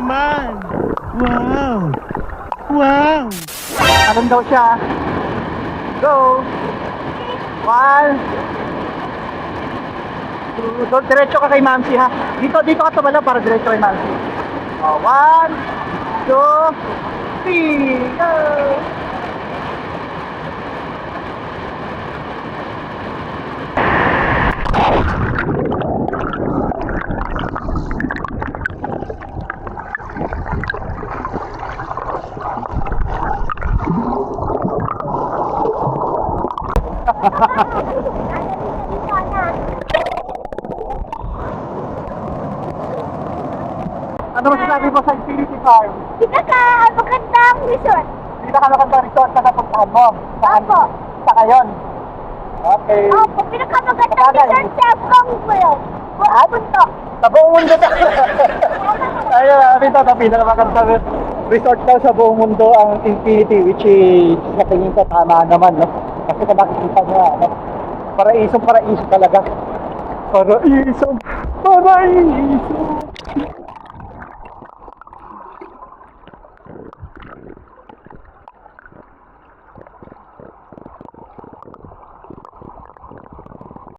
naman! Wow! Wow! Alam daw siya. Go! 1, 2, diretso ka kay Mamsi ha. Dito ka tumala para diretso kay Mamsi. 1, 2, 3, go! Ano masasabi mo sa Infinity Farm? Magandang resort. Pinakamagandang resort na napuntahan mo? Saan? Opo. Sa kayon? Okay. Opo, pinakamagandang resort sa buong mundo. Punto. Sa buong mundo na. Ayun, ito na pinakamagandang resort daw sa buong mundo ang Infinity, which is sa tingin ko tama naman, no? Kasi kung nakikita niya, no? Paraiso talaga. Paraiso.